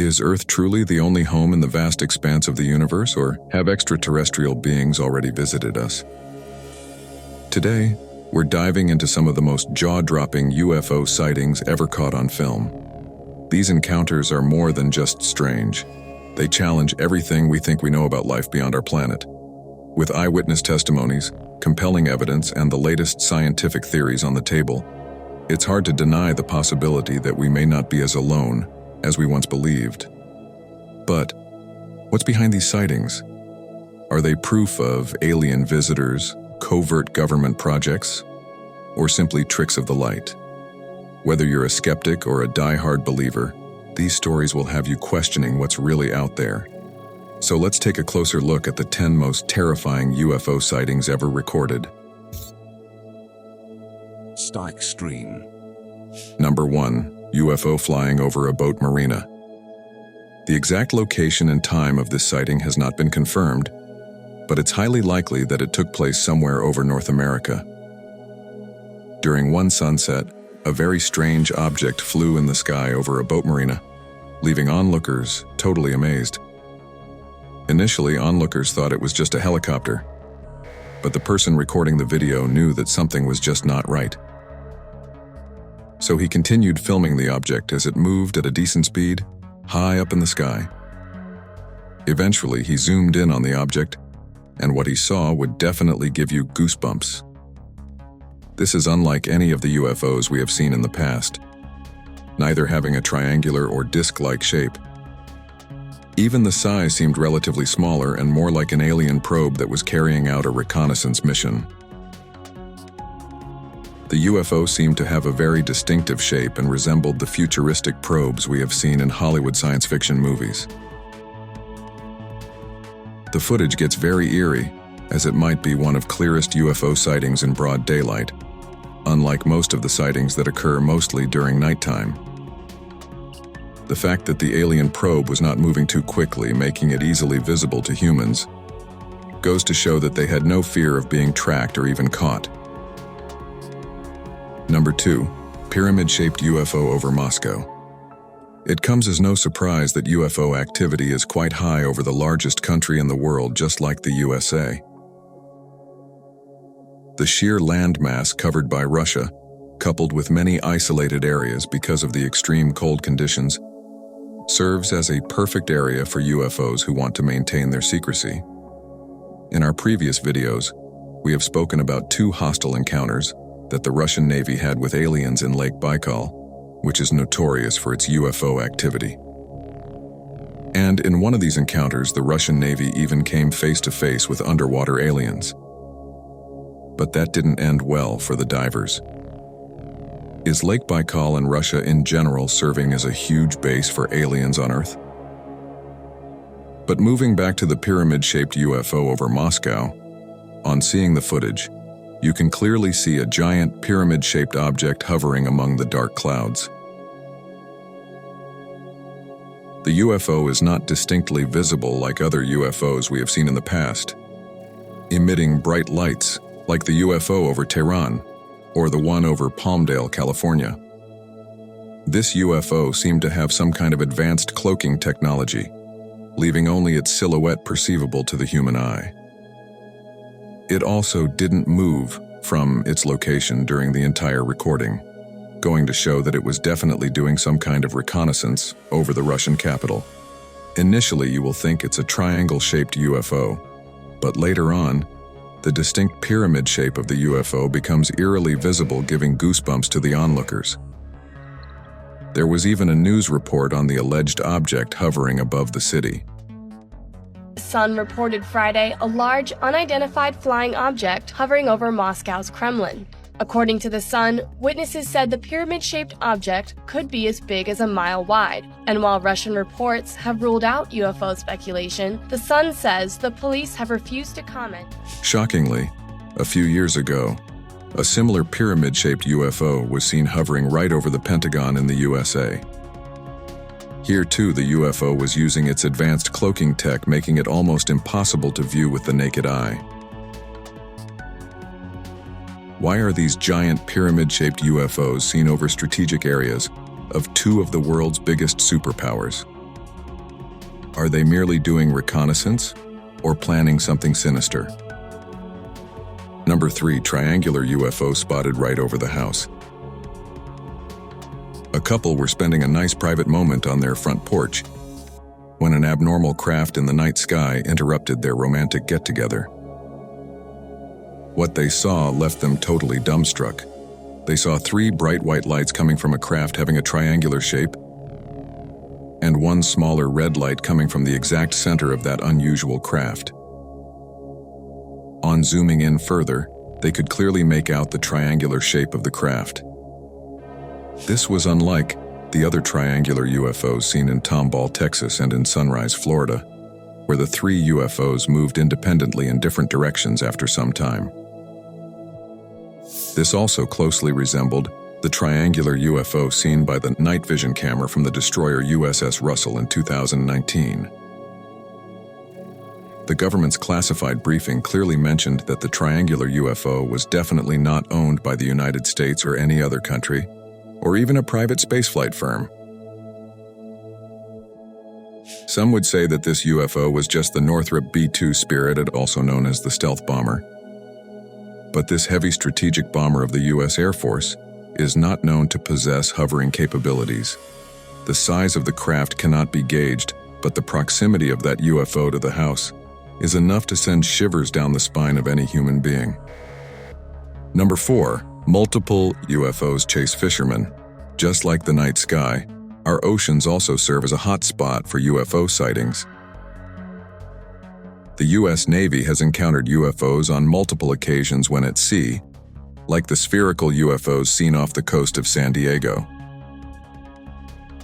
Is Earth truly the only home in the vast expanse of the universe, or have extraterrestrial beings already visited us? Today, we're diving into some of the most jaw-dropping UFO sightings ever caught on film. These encounters are more than just strange. They challenge everything we think we know about life beyond our planet. With eyewitness testimonies, compelling evidence, and the latest scientific theories on the table, it's hard to deny the possibility that we may not be as alone as we once believed. But what's behind these sightings? Are they proof of alien visitors, covert government projects, or simply tricks of the light? Whether you're a skeptic or a die-hard believer, these stories will have you questioning what's really out there. So let's take a closer look at the 10 most terrifying UFO sightings ever recorded. StarXtreme. Number 1. UFO flying over a boat marina. The exact location and time of this sighting has not been confirmed, but it's highly likely that it took place somewhere over North America. During one sunset, a very strange object flew in the sky over a boat marina, leaving onlookers totally amazed. Initially, onlookers thought it was just a helicopter, but the person recording the video knew that something was just not right. So he continued filming the object as it moved at a decent speed, high up in the sky. Eventually, he zoomed in on the object, and what he saw would definitely give you goosebumps. This is unlike any of the UFOs we have seen in the past, neither having a triangular or disc-like shape. Even the size seemed relatively smaller and more like an alien probe that was carrying out a reconnaissance mission. The UFO seemed to have a very distinctive shape and resembled the futuristic probes we have seen in Hollywood science fiction movies. The footage gets very eerie, as it might be one of clearest UFO sightings in broad daylight, unlike most of the sightings that occur mostly during nighttime. The fact that the alien probe was not moving too quickly, making it easily visible to humans, goes to show that they had no fear of being tracked or even caught. Number 2. Pyramid-shaped UFO over Moscow. It comes as no surprise that UFO activity is quite high over the largest country in the world, just like the USA. The sheer landmass covered by Russia, coupled with many isolated areas because of the extreme cold conditions, serves as a perfect area for UFOs who want to maintain their secrecy. In our previous videos, we have spoken about 2 hostile encounters that the Russian Navy had with aliens in Lake Baikal, which is notorious for its UFO activity. And in one of these encounters, the Russian Navy even came face-to-face with underwater aliens. But that didn't end well for the divers. Is Lake Baikal and Russia in general serving as a huge base for aliens on Earth? But moving back to the pyramid-shaped UFO over Moscow, on seeing the footage, you can clearly see a giant pyramid-shaped object hovering among the dark clouds. The UFO is not distinctly visible like other UFOs we have seen in the past, emitting bright lights like the UFO over Tehran or the one over Palmdale, California. This UFO seemed to have some kind of advanced cloaking technology, leaving only its silhouette perceivable to the human eye. It also didn't move from its location during the entire recording, going to show that it was definitely doing some kind of reconnaissance over the Russian capital. Initially, you will think it's a triangle-shaped UFO, but later on, the distinct pyramid shape of the UFO becomes eerily visible, giving goosebumps to the onlookers. There was even a news report on the alleged object hovering above the city. The Sun reported Friday a large, unidentified flying object hovering over Moscow's Kremlin. According to the Sun, witnesses said the pyramid-shaped object could be as big as a mile wide. And while Russian reports have ruled out UFO speculation, the Sun says the police have refused to comment. Shockingly, a few years ago, a similar pyramid-shaped UFO was seen hovering right over the Pentagon in the USA. Here too, the UFO was using its advanced cloaking tech, making it almost impossible to view with the naked eye. Why are these giant pyramid-shaped UFOs seen over strategic areas of 2 of the world's biggest superpowers? Are they merely doing reconnaissance or planning something sinister? Number 3, triangular UFO spotted right over the house. A couple were spending a nice private moment on their front porch when an abnormal craft in the night sky interrupted their romantic get-together. What they saw left them totally dumbstruck. They saw 3 bright white lights coming from a craft having a triangular shape, and 1 smaller red light coming from the exact center of that unusual craft. On zooming in further, they could clearly make out the triangular shape of the craft. This was unlike the other triangular UFOs seen in Tomball, Texas and in Sunrise, Florida, where the 3 UFOs moved independently in different directions after some time. This also closely resembled the triangular UFO seen by the night vision camera from the destroyer USS Russell in 2019. The government's classified briefing clearly mentioned that the triangular UFO was definitely not owned by the United States or any other country, or even a private spaceflight firm. Some would say that this UFO was just the Northrop B-2 Spirit, also known as the stealth bomber. But this heavy strategic bomber of the U.S. Air Force is not known to possess hovering capabilities. The size of the craft cannot be gauged, but the proximity of that UFO to the house is enough to send shivers down the spine of any human being. Number 4, multiple UFOs chase fishermen. Just like the night sky, our oceans also serve as a hot spot for UFO sightings. The U.S. Navy has encountered UFOs on multiple occasions when at sea, like the spherical UFOs seen off the coast of San Diego.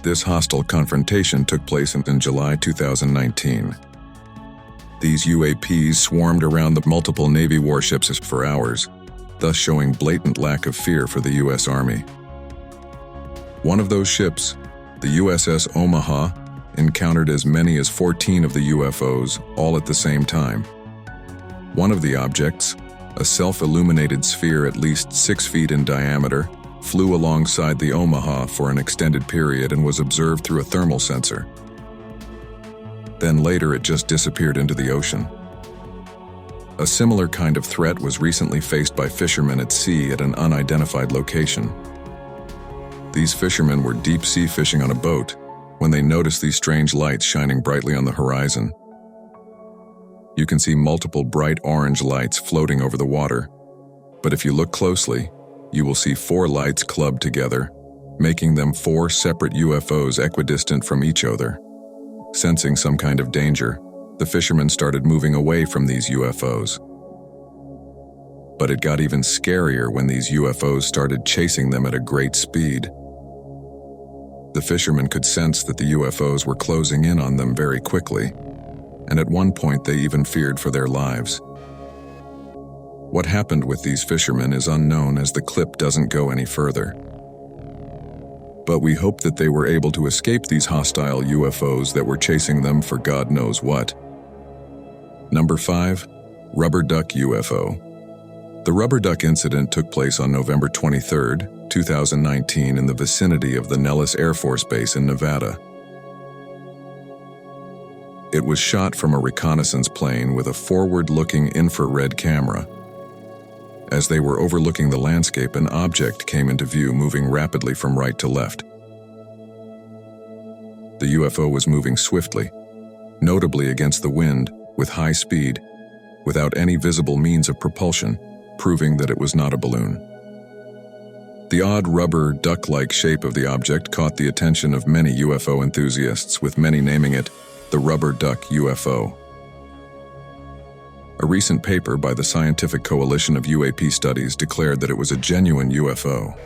This hostile confrontation took place in July 2019. These UAPs swarmed around the multiple Navy warships for hours, thus showing blatant lack of fear for the U.S. Army. One of those ships, the USS Omaha, encountered as many as 14 of the UFOs all at the same time. One of the objects, a self-illuminated sphere at least 6 feet in diameter, flew alongside the Omaha for an extended period and was observed through a thermal sensor. Then later it just disappeared into the ocean. A similar kind of threat was recently faced by fishermen at sea at an unidentified location. These fishermen were deep-sea fishing on a boat when they noticed these strange lights shining brightly on the horizon. You can see multiple bright orange lights floating over the water, but if you look closely, you will see 4 lights clubbed together, making them 4 separate UFOs equidistant from each other. Sensing some kind of danger, the fishermen started moving away from these UFOs. But it got even scarier when these UFOs started chasing them at a great speed. The fishermen could sense that the UFOs were closing in on them very quickly, and at one point they even feared for their lives. What happened with these fishermen is unknown, as the clip doesn't go any further. But we hope that they were able to escape these hostile UFOs that were chasing them for God knows what. Number 5, rubber duck UFO. The rubber duck incident took place on November 23, 2019 in the vicinity of the Nellis Air Force Base in Nevada. It was shot from a reconnaissance plane with a forward-looking infrared camera. As they were overlooking the landscape, an object came into view, moving rapidly from right to left. The UFO was moving swiftly, notably against the wind, with high speed, without any visible means of propulsion, proving that it was not a balloon. The odd rubber, duck-like shape of the object caught the attention of many UFO enthusiasts, with many naming it the rubber duck UFO. A recent paper by the Scientific Coalition of UAP Studies declared that it was a genuine UFO.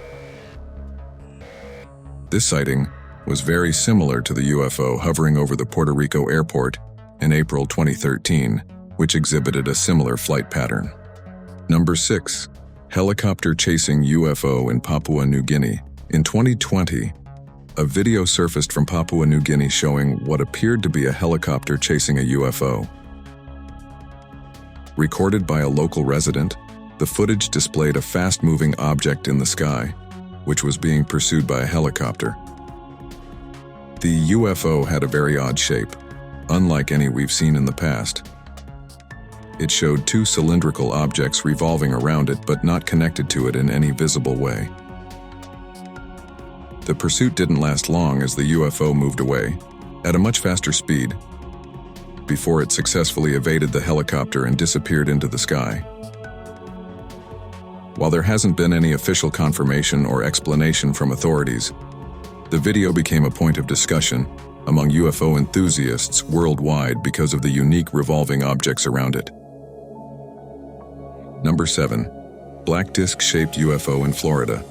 This sighting was very similar to the UFO hovering over the Puerto Rico airport in April 2013, which exhibited a similar flight pattern. Number 6. Helicopter chasing UFO in Papua New Guinea. In 2020, a video surfaced from Papua New Guinea showing what appeared to be a helicopter chasing a UFO. Recorded by a local resident, the footage displayed a fast-moving object in the sky, which was being pursued by a helicopter. The UFO had a very odd shape, unlike any we've seen in the past. It showed two cylindrical objects revolving around it but not connected to it in any visible way. The pursuit didn't last long as the UFO moved away, at a much faster speed, before it successfully evaded the helicopter and disappeared into the sky. While there hasn't been any official confirmation or explanation from authorities, the video became a point of discussion among UFO enthusiasts worldwide because of the unique revolving objects around it. Number 7. Black disc-shaped UFO in Florida.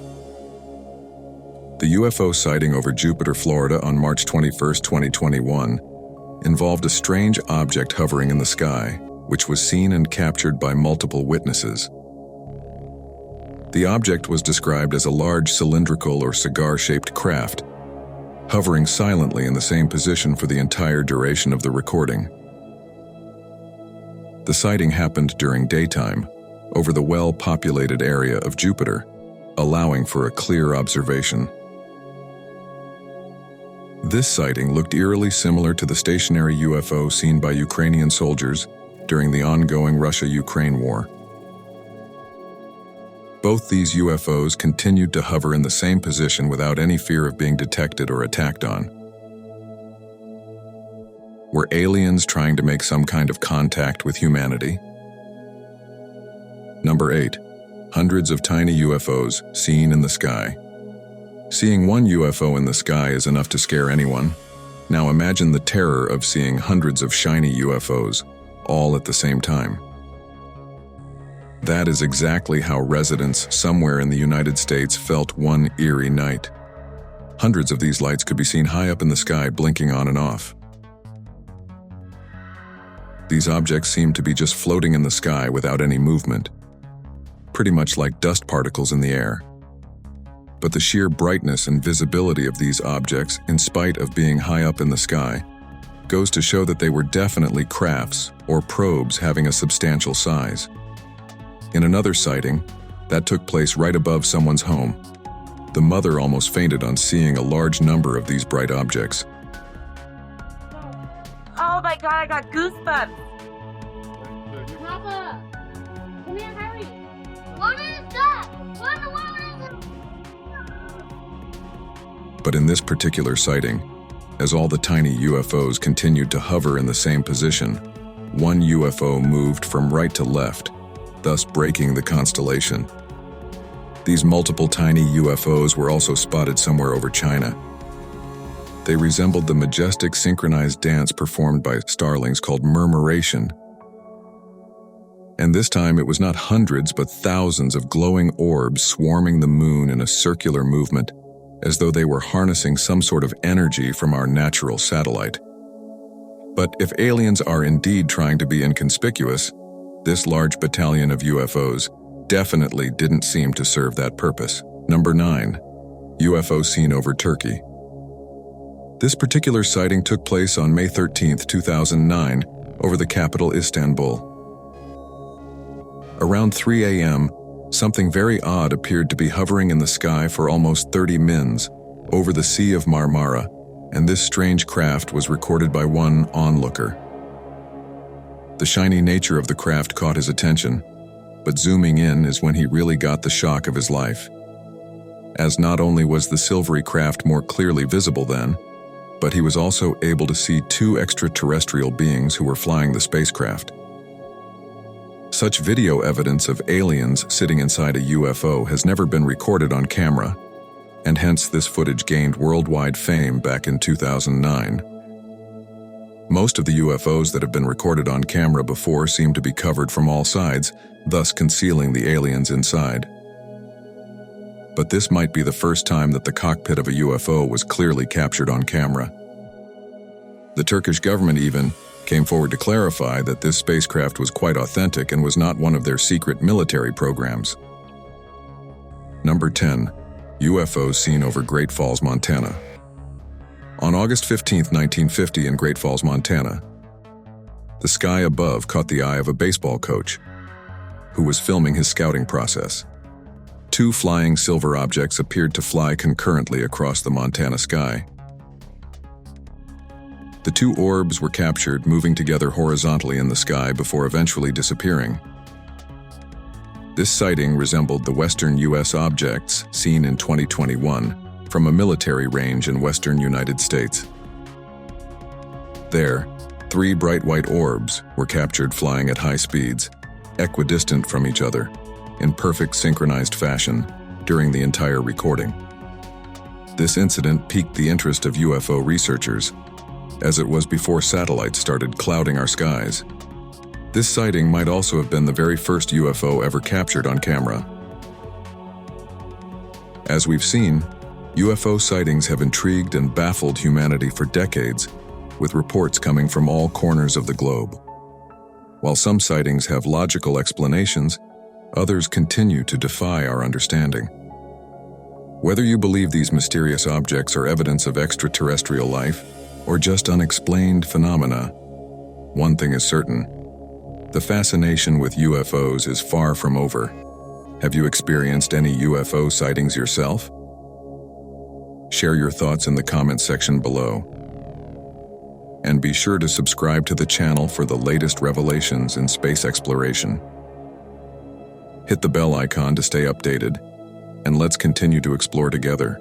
The UFO sighting over Jupiter, Florida on March 21, 2021 involved a strange object hovering in the sky, which was seen and captured by multiple witnesses. The object was described as a large cylindrical or cigar-shaped craft, hovering silently in the same position for the entire duration of the recording. The sighting happened during daytime, over the well-populated area of Jupiter, allowing for a clear observation. This sighting looked eerily similar to the stationary UFO seen by Ukrainian soldiers during the ongoing Russia-Ukraine war. Both these UFOs continued to hover in the same position without any fear of being detected or attacked on. Were aliens trying to make some kind of contact with humanity? Number 8. Hundreds of tiny UFOs seen in the sky. Seeing one UFO in the sky is enough to scare anyone. Now imagine the terror of seeing hundreds of shiny UFOs, all at the same time. That is exactly how residents somewhere in the United States felt one eerie night. Hundreds of these lights could be seen high up in the sky, blinking on and off. These objects seemed to be just floating in the sky without any movement, pretty much like dust particles in the air. But the sheer brightness and visibility of these objects, in spite of being high up in the sky, goes to show that they were definitely crafts or probes having a substantial size. In another sighting, that took place right above someone's home, the mother almost fainted on seeing a large number of these bright objects. Oh my god, I got goosebumps! Papa! Come here, hurry! What is that? What is it? But in this particular sighting, as all the tiny UFOs continued to hover in the same position, one UFO moved from right to left, thus breaking the constellation. These multiple tiny UFOs were also spotted somewhere over China. They resembled the majestic synchronized dance performed by starlings called murmuration. And this time it was not hundreds but thousands of glowing orbs swarming the moon in a circular movement, as though they were harnessing some sort of energy from our natural satellite. But if aliens are indeed trying to be inconspicuous, this large battalion of UFOs definitely didn't seem to serve that purpose. Number 9. UFO seen over Turkey. This particular sighting took place on May 13, 2009, over the capital Istanbul. Around 3 a.m., something very odd appeared to be hovering in the sky for almost 30 mins over the Sea of Marmara, and this strange craft was recorded by one onlooker. The shiny nature of the craft caught his attention, but zooming in is when he really got the shock of his life, as not only was the silvery craft more clearly visible then, but he was also able to see two extraterrestrial beings who were flying the spacecraft. Such video evidence of aliens sitting inside a UFO has never been recorded on camera, and hence this footage gained worldwide fame back in 2009. Most of the UFOs that have been recorded on camera before seem to be covered from all sides, thus concealing the aliens inside. But this might be the first time that the cockpit of a UFO was clearly captured on camera. The Turkish government even came forward to clarify that this spacecraft was quite authentic and was not one of their secret military programs. Number 10. UFOs seen over Great Falls, Montana. On August 15, 1950 in Great Falls, Montana, the sky above caught the eye of a baseball coach who was filming his scouting process. Two flying silver objects appeared to fly concurrently across the Montana sky. The two orbs were captured moving together horizontally in the sky before eventually disappearing. This sighting resembled the western U.S. objects seen in 2021 from a military range in western United States. There, 3 bright white orbs were captured flying at high speeds, equidistant from each other, in perfect synchronized fashion during the entire recording. This incident piqued the interest of UFO researchers, as it was before satellites started clouding our skies. This sighting might also have been the very first UFO ever captured on camera. As we've seen, UFO sightings have intrigued and baffled humanity for decades, with reports coming from all corners of the globe. While some sightings have logical explanations, others continue to defy our understanding. Whether you believe these mysterious objects are evidence of extraterrestrial life or just unexplained phenomena, one thing is certain: the fascination with UFOs is far from over. Have you experienced any UFO sightings yourself? Share your thoughts in the comment section below. And be sure to subscribe to the channel for the latest revelations in space exploration. Hit the bell icon to stay updated, and let's continue to explore together.